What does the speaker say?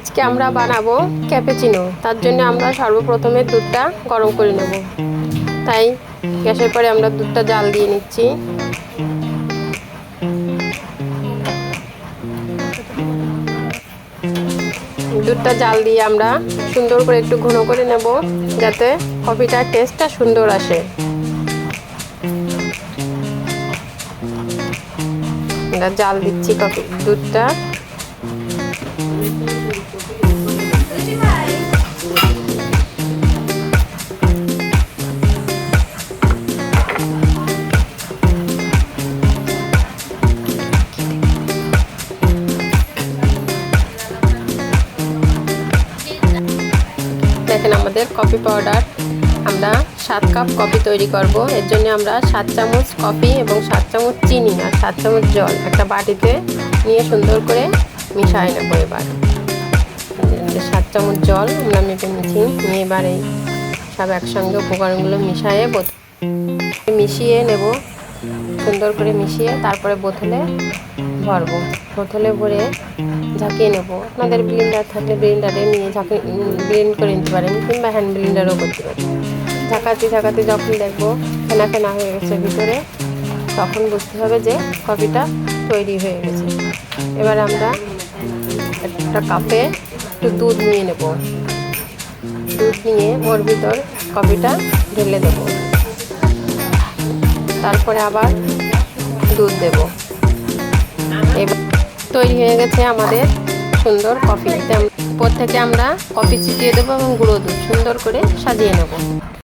আজকে আমরা বানাবো ক্যাপুচিনো। তার জন্য আমরা সর্বপ্রথমে দুধটা গরম করে নেব। তাই গ্যাসের পরে আমরা দুধটা জাল দিয়ে নিচ্ছি। দুধটা জাল দিয়ে আমরা সুন্দর করে একটু ঘন করে নেব, যাতে কফিটার টেস্টটা সুন্দর আসে। আমরা জাল দিচ্ছি দুধটা। দেখেন আমাদের কফি পাউডার। আমরা 7 কাপ কফি তৈরি করব। এর জন্য আমরা 7 চামচ কফি এবং 7 চামচ চিনি আর 7 চামচ জল একটা বাটিতে নিয়ে সুন্দর করে মিশিয়ে নেব। এবার 7 চামচ জল আমরা মেপে নিয়ে এবার এই সব একসঙ্গে উপকরণগুলো মিশিয়ে নেব। সুন্দর করে মিশিয়ে তারপরে বোতলে ভরবো। বোতলে ভরে ঝাঁকিয়ে নেব। আপনাদের ব্লেন্ডার থাকলে ব্লেন্ডারে নিয়ে ব্লেন্ড করে নিতে পারেন, কিংবা হ্যান্ড ব্লেন্ডারও করতে পারেন। ঝাঁকাতে যখন দেখবো ফেনা ফেনা হয়ে গেছে ভিতরে, তখন বুঝতে হবে যে কফিটা তৈরি হয়ে গেছে। এবার আমরা একটা কাপে একটু দুধ নিয়ে নেব। দুধ নিয়ে ওর ভিতর কফিটা ঢেলে দেব। তারপরে আবার দুধ দেব। এবার তৈরি হয়ে গেছে আমাদের সুন্দর কফি। উপর থেকে আমরা কফি ছিটিয়ে দেবো এবং গুঁড়ো দুধ সুন্দর করে সাজিয়ে নেব।